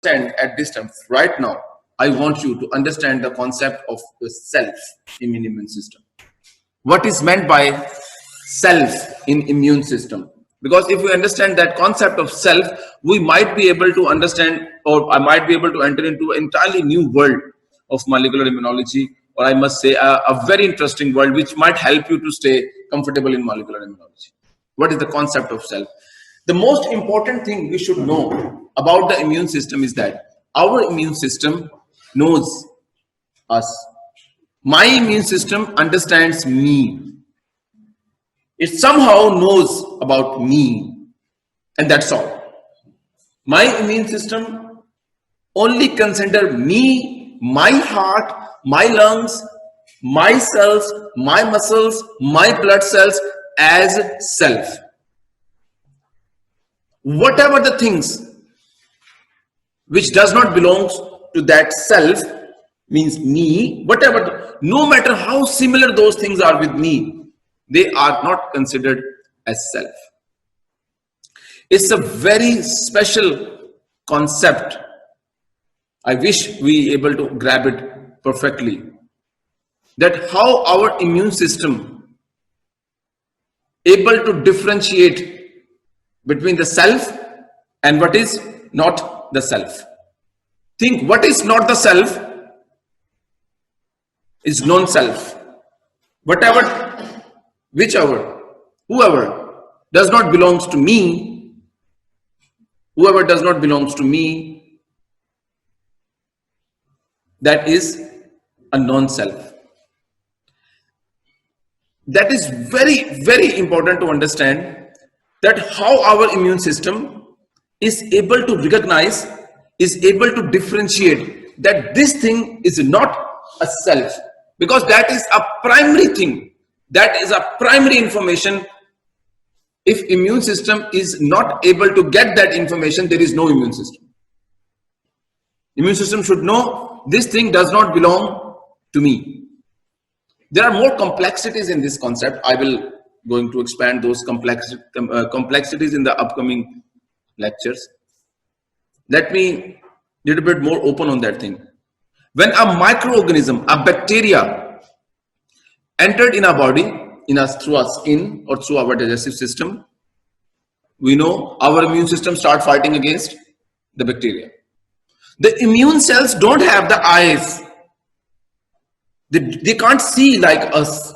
understand at this time, right now, I want you to understand the concept of the self in immune system. What is meant by self in immune system? Because if we understand that concept of self, we might be able to understand, or I might be able to enter into an entirely new world of molecular immunology, or I must say a very interesting world which might help you to stay comfortable in molecular immunology. What is the concept of self? The most important thing we should know about the immune system is that our immune system knows us. My immune system understands me. It somehow knows about me, and that's all. My immune system only consider me, my heart, my lungs, my cells, my muscles, my blood cells as self. Whatever the things which does not belong to that self, means me, whatever, no matter how similar those things are with me, they are not considered as self. It's a very special concept. I wish we able to grab it perfectly. That how our immune system able to differentiate between the self and what is not the self. Think, what is not the self is non-self. Whatever, whichever, whoever does not belongs to me, whoever does not belongs to me, that is a non-self. That is very, very important to understand, that how our immune system is able to recognize, is able to differentiate that this thing is not a self, because that is a primary thing, that is a primary information. If immune system is not able to get that information, there is no immune system. Immune system should know this thing does not belong to me. There are more complexities in this concept. I will going to expand those complexities in the upcoming lectures. Let me little bit more open on that thing. When a microorganism, a bacteria, entered in our body, in us through our skin or through our digestive system, we know our immune system start fighting against the bacteria. The immune cells don't have the eyes. They can't see like us.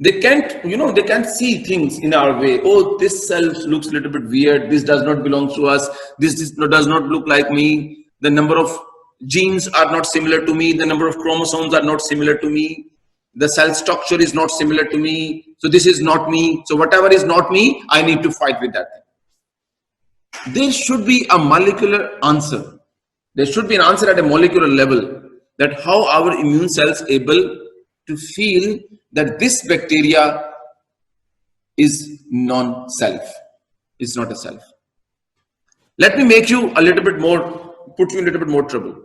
They can't, they can't see things in our way. Oh, this cell looks a little bit weird. This does not belong to us. This does not look like me. The number of genes are not similar to me. The number of chromosomes are not similar to me. The cell structure is not similar to me. So this is not me. So whatever is not me, I need to fight with that thing. There should be a molecular answer. There should be an answer at a molecular level, that how our immune cells able to feel that this bacteria is non-self, is not a self. Let me make you a little bit more, put you in a little bit more trouble.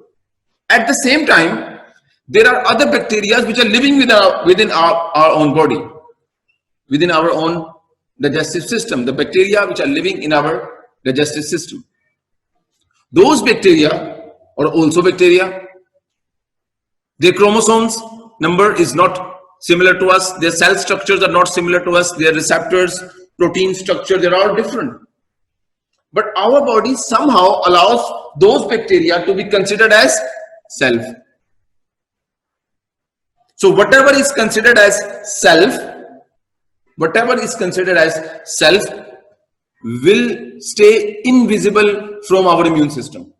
At the same time, there are other bacteria which are living within our own body, within our own digestive system, the bacteria which are living in our digestive system. Those bacteria are also bacteria. Their chromosomes number is not similar to us. Their cell structures are not similar to us. Their receptors, protein structure, they're all different. But our body somehow allows those bacteria to be considered as self. So whatever is considered as self, will stay invisible from our immune system.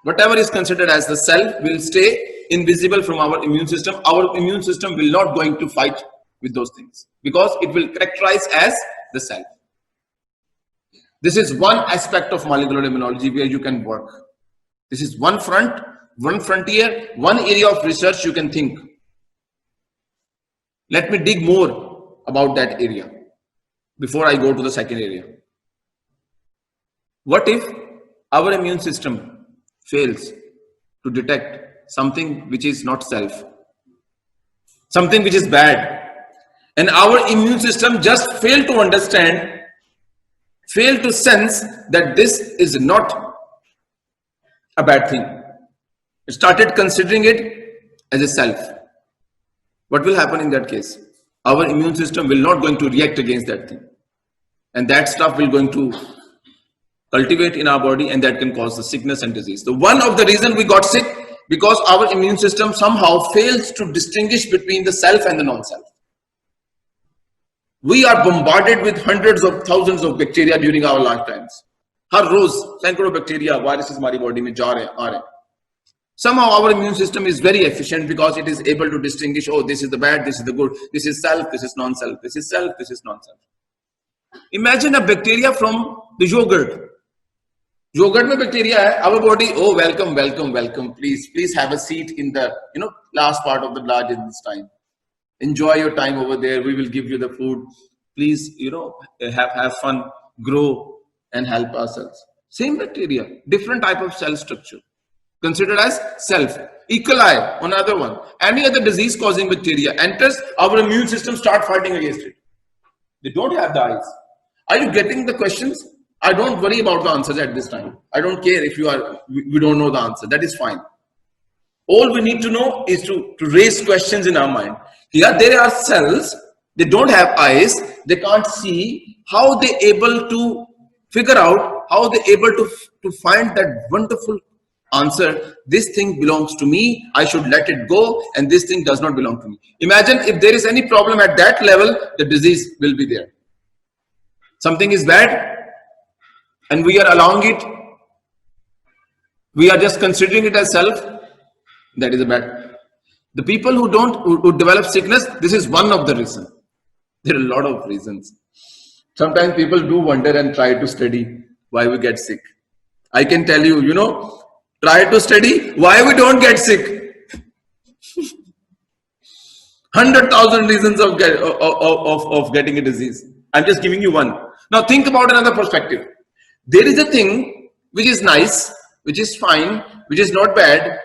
Whatever is considered as the self will stay invisible from our immune system. Our immune system will not going to fight with those things, because it will characterize as the self. This is one aspect of molecular immunology where you can work. This is one front, one frontier, one area of research you can think. Let me dig more about that area before I go to the second area. What if our immune system fails to detect something which is not self, something which is bad, and our immune system just fail to understand, fail to sense that this is not a bad thing. It started considering it as a self. What will happen in that case? Our immune system will not going to react against that thing. And that stuff will going to cultivate in our body, and that can cause the sickness and disease. So one of the reason we got sick, because our immune system somehow fails to distinguish between the self and the non-self. We are bombarded with hundreds of thousands of bacteria during our lifetimes. हर रोज सैकड़ों bacteria, viruses हमारी body में जा रहे हैं, आ रहे हैं. Somehow our immune system is very efficient because it is able to distinguish, oh, this is the bad, this is the good, this is self, this is non-self, this is self, this is non-self. Imagine a bacteria from the yogurt. Yogurt में bacteria है, our body, oh, welcome, welcome, welcome, please have a seat in the, last part of the large in this time. Enjoy your time over there, we will give you the food. Please, have fun, grow and help ourselves. Same bacteria, different type of cell structure. Considered as self. E. coli, another one. Any other disease causing bacteria enters, our immune system start fighting against it. They don't have the eyes. Are you getting the questions? I don't worry about the answers at this time. I don't care if we don't know the answer. That is fine. All we need to know is to raise questions in our mind. Here there are cells, they don't have eyes, they can't see. How they able to figure out, how they able to find that wonderful answer? This thing belongs to me, I should let it go, and this thing does not belong to me. Imagine if there is any problem at that level, the disease will be there. Something is bad and we are allowing it, we are just considering it as self, that is a bad. The people who develop sickness, this is one of the reasons. There are a lot of reasons. Sometimes people do wonder and try to study why we get sick. I can tell you, try to study why we don't get sick. 100,000 reasons of getting a disease. I'm just giving you one. Now think about another perspective. There is a thing which is nice, which is fine, which is not bad,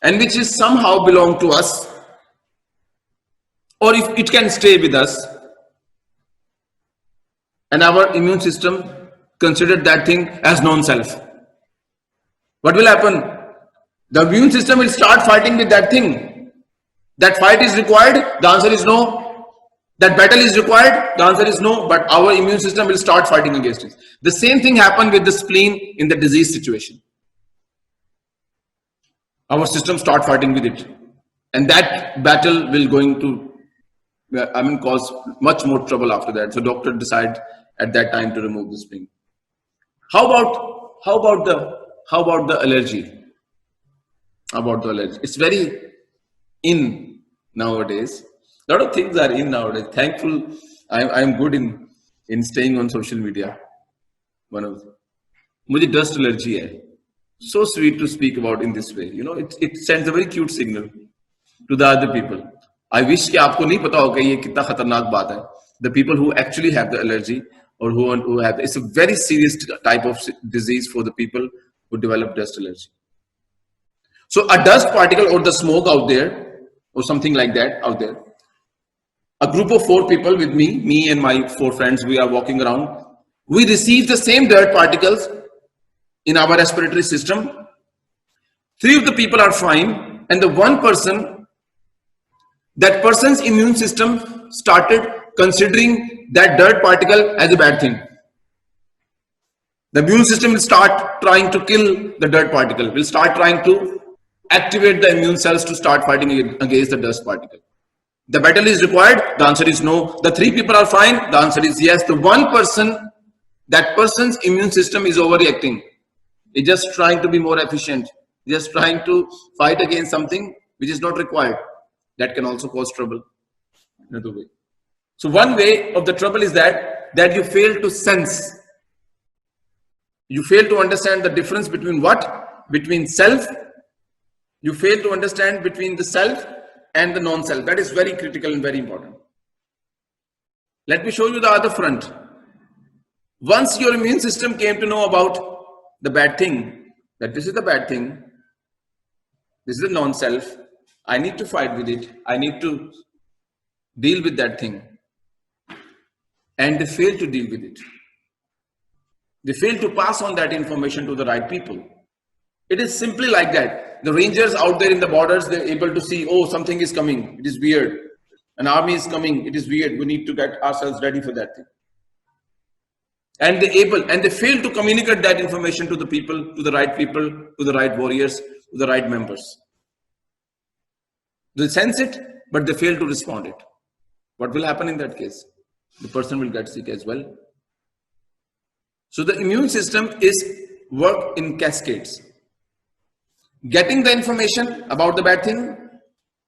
and which is somehow belong to us, or if it can stay with us, and our immune system considered that thing as non-self. What will happen? The immune system will start fighting with that thing. That fight is required? The answer is no. That battle is required? The answer is no, but our immune system will start fighting against it. The same thing happened with the spleen in the disease situation. Our system start fighting with it. And that battle will going to, cause much more trouble after that. So doctor decided at that time to remove the spleen. How about the allergy? How about the allergy? It's very in nowadays. A lot of things are in nowadays. Thankful, I'm good in staying on social media. One of them. मुझे dust allergy है. So sweet to speak about in this way. It sends a very cute signal to the other people. I wish कि आपको नहीं पता होगा ये कितना खतरनाक बात है. The people who actually have the allergy or who have, it's a very serious type of disease for the people who develop dust allergy. So a dust particle or the smoke out there or something like that out there. A group of 4 people with me and my 4 friends, we are walking around. We receive the same dirt particles in our respiratory system. 3 of the people are fine, and the one person, that person's immune system started considering that dirt particle as a bad thing. The immune system will start trying to kill the dirt particle, will start trying to activate the immune cells to start fighting against the dust particle. The battle is required, the answer is no. The 3 people are fine, the answer is yes. The one person, that person's immune system is overreacting. It's just trying to be more efficient, just trying to fight against something which is not required. That can also cause trouble. Another way. So one way of the trouble is that you fail to sense. You fail to understand the difference between what? Between self. You fail to understand between the self and the non-self. That is very critical and very important. Let me show you the other front. Once your immune system came to know about the bad thing, that this is the bad thing, this is the non-self, I need to fight with it, I need to deal with that thing, and they fail to deal with it. They fail to pass on that information to the right people. It is simply like that. The rangers out there in the borders, they're able to see, oh, something is coming. It is weird. An army is coming. It is weird. We need to get ourselves ready for that thing. And they fail to communicate that information to the people, to the right warriors, to the right members. They sense it, but they fail to respond it. What will happen in that case? The person will get sick as well. So the immune system is work in cascades. Getting the information about the bad thing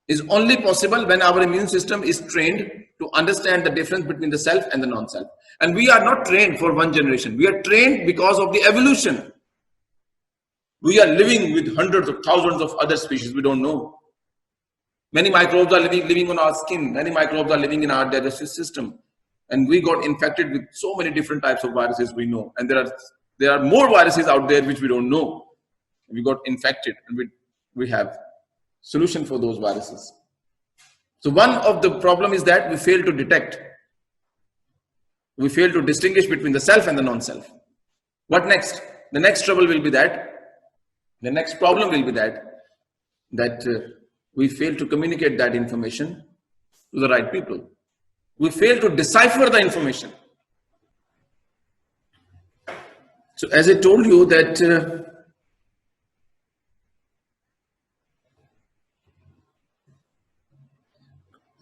is only possible when our immune system is trained to understand the difference between the self and the non-self. And we are not trained for one generation. We are trained because of the evolution. We are living with hundreds of thousands of other species we don't know. Many microbes are living on our skin. Many microbes are living in our digestive system. And we got infected with so many different types of viruses we know. And there are more viruses out there which we don't know. We got infected and we have solution for those viruses. So one of the problem is that we fail to detect. We fail to distinguish between the self and the non-self. What next? The next trouble will be that, the next problem will be that we fail to communicate that information to the right people. We fail to decipher the information. So as I told you that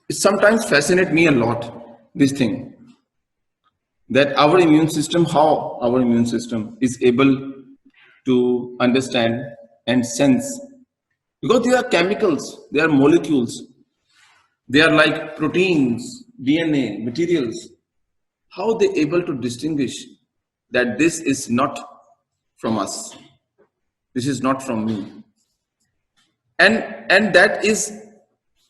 it sometimes fascinates me a lot, this thing, that our immune system, how our immune system is able to understand and sense. Because they are chemicals, they are molecules, they are like proteins, DNA, materials. How are they able to distinguish that this is not from us? This is not from me. And that is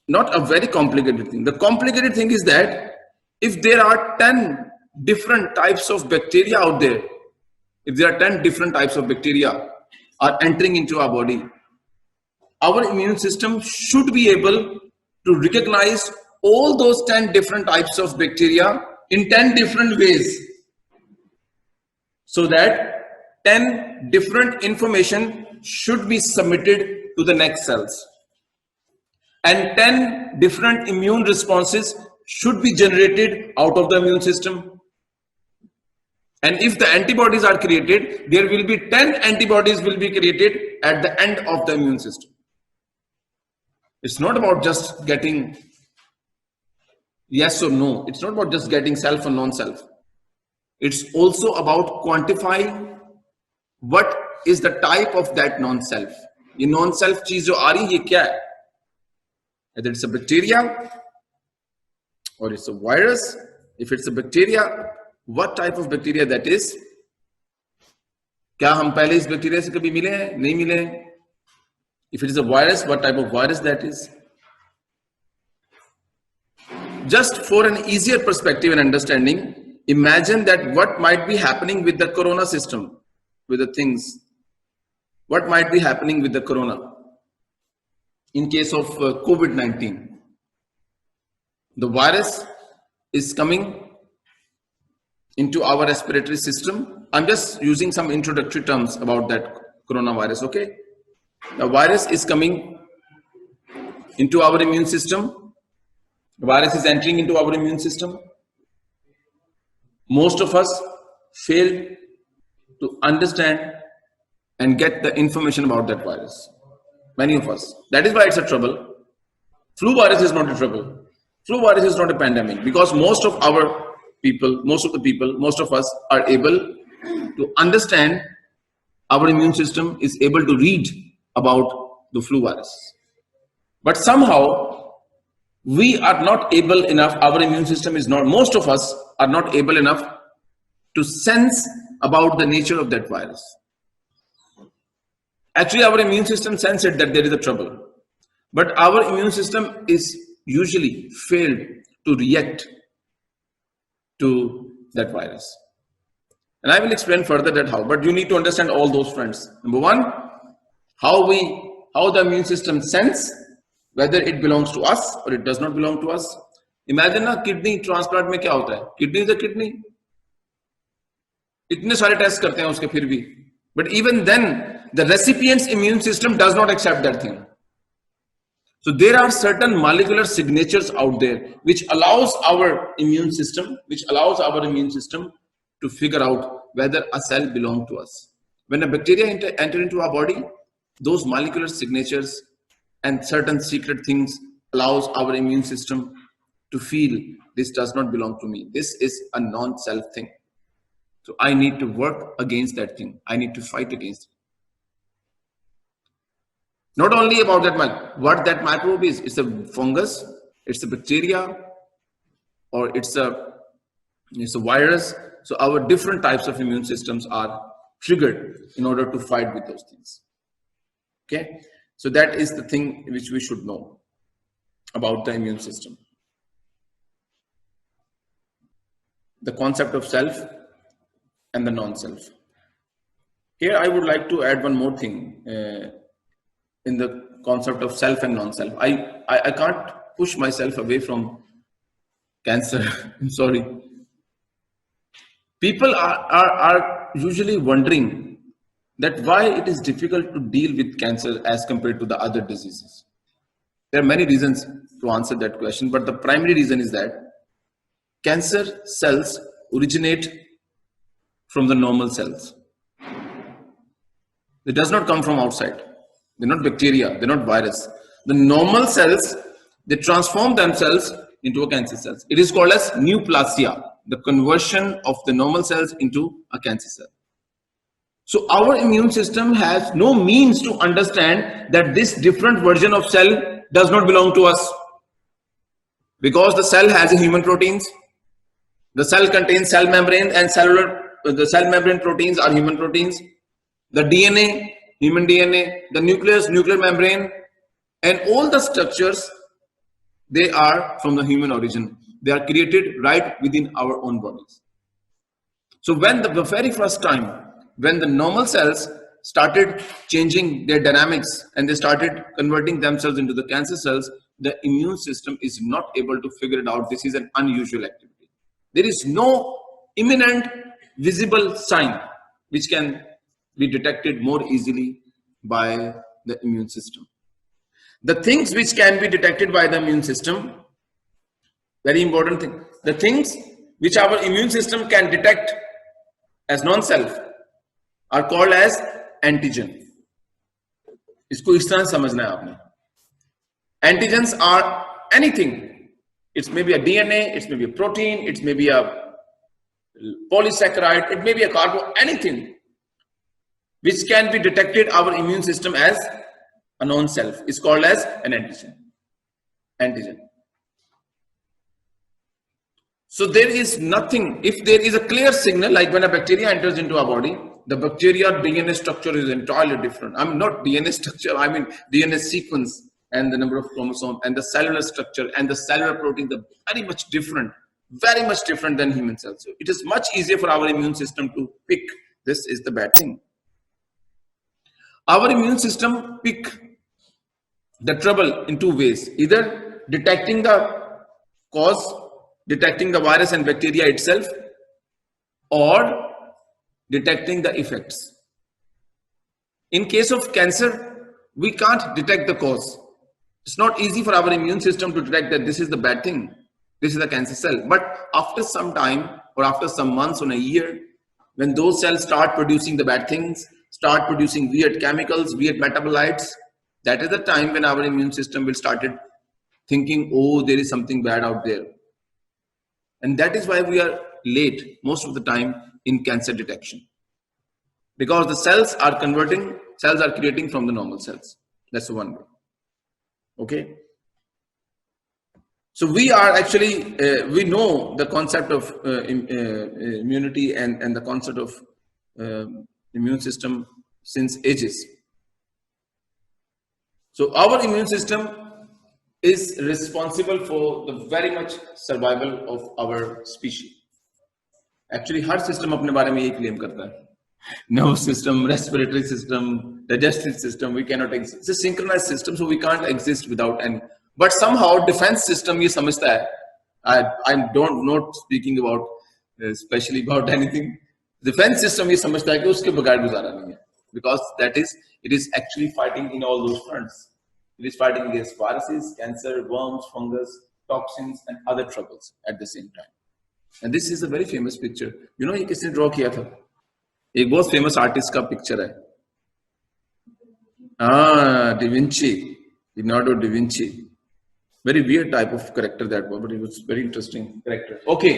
not a very complicated thing. The complicated thing is that if there are 10 different types of bacteria out there, if there are 10 different types of bacteria are entering into our body, our immune system should be able to recognize all those 10 different types of bacteria in 10 different ways, so that 10 different information should be submitted to the next cells. And 10 different immune responses should be generated out of the immune system. And if the antibodies are created, there will be 10 antibodies will be created at the end of the immune system. It's not about just getting yes or no. It's not about just getting self or non-self. It's also about quantifying what is the type of that non-self. ये non-self चीज जो आ रही है ये क्या है? Whether it's a bacteria or it's a virus. If it's a bacteria, what type of bacteria that is? क्या हम पहले इस बैक्टीरिया से कभी मिले हैं? नहीं मिले हैं. If it is a virus, what type of virus that is? Just for an easier perspective and understanding, imagine that what might be happening with the corona system, with the things. What might be happening with the corona? In case of COVID-19, the virus is coming into our respiratory system. I'm just using some introductory terms about that coronavirus, okay? The virus is coming into our immune system. The virus is entering into our immune system. Most of us fail to understand and get the information about that virus. Many of us. That is why it's a trouble. Flu virus is not a trouble. Flu virus is not a pandemic, because most of our people, most of us are able to understand. Our immune system is able to read about the flu virus. But somehow we are not able enough, our immune system is not, most of us are not able enough to sense about the nature of that virus. Actually, our immune system senses that there is a trouble, but our immune system is usually failed to react to that virus. And I will explain further that how, but you need to understand all those fronts. Number one, how the immune system sense whether it belongs to us or it does not belong to us. Imagine a kidney transplant में क्या होता है? Kidney is a kidney. इतने सारे test करते हैं उसके फिर भी, but even then the recipient's immune system does not accept that thing. So there are certain molecular signatures out there which allows our immune system to figure out whether a cell belongs to us. When a bacteria enter into our body, those molecular signatures and certain secret things allows our immune system to feel this does not belong to me. This is a non-self thing. So I need to work against that thing. I need to fight against it. Not only about that, what that microbe is. It's a fungus, it's a bacteria, or it's a virus. So our different types of immune systems are triggered in order to fight with those things. Okay, so that is the thing which we should know about the immune system. The concept of self and the non-self. Here I would like to add one more thing in the concept of self and non-self. I can't push myself away from cancer. I'm sorry. People are usually wondering that why it is difficult to deal with cancer as compared to the other diseases. There are many reasons to answer that question, but the primary reason is that cancer cells originate from the normal cells. It does not come from outside. They're not bacteria, they're not virus. The normal cells, they transform themselves into a cancer cells. It is called as neoplasia, the conversion of the normal cells into a cancer cell. So our immune system has no means to understand that this different version of cell does not belong to us. Because the cell has a human proteins, the cell contains cell membrane, and the cell membrane proteins are human proteins. The DNA, human DNA, the nucleus, nuclear membrane, and all the structures, they are from the human origin. They are created right within our own bodies. So when the very first time, when the normal cells started changing their dynamics and they started converting themselves into the cancer cells, the immune system is not able to figure it out. This is an unusual activity. There is no imminent visible sign which can be detected more easily by the immune system. The things which can be detected by the immune system, very important thing, the things which our immune system can detect as non-self are called as antigen. इसको इस तरह समझना है आपने. Antigens are anything. It may be a DNA, it may be a protein, it may be a polysaccharide, it may be a carbo, anything which can be detected our immune system as a non-self is called as an antigen. So there is nothing, if there is a clear signal, like when a bacteria enters into our body, the bacteria DNA structure is entirely different. I'm not DNA structure, I mean DNA sequence and the number of chromosomes and the cellular structure and the cellular protein, are very much different than human cells. So it is much easier for our immune system to pick this is the bad thing. Our immune system pick the trouble in two ways, either detecting the cause, detecting the virus and bacteria itself, or detecting the effects. In case of cancer, we can't detect the cause. It's not easy for our immune system to detect that this is the bad thing, this is the cancer cell. But after some time, or after some months or a year, when those cells start producing the bad things, start producing weird chemicals, weird metabolites, that is the time when our immune system will start thinking, oh, there is something bad out there. And that is why we are late most of the time in cancer detection. Because the cells are creating from the normal cells. That's one way. Okay. So we are actually, we know the concept of immunity and the concept of immune system since ages. So our immune system is responsible for the very much survival of our species. Actually, her system अपने बारे में यही claim करता है. Nervous system, respiratory system, digestive system, we cannot exist. It's a synchronized system, so we can't exist without any. But somehow defense system ये समझता है. I don't not speaking about especially about anything, defence system ये समझता है कि उसके बगैर गुजारा नहीं है, because that is it is actually fighting in all those fronts. It is fighting against viruses, cancer, worms, fungus, toxins, and other troubles at the same time. And this is a very famous picture. You know, ये किसने draw किया था? एक बहुत famous artist का picture है. हाँ, da Vinci, Leonardo da Vinci. Very weird type of character that was, but it was very interesting character. Okay.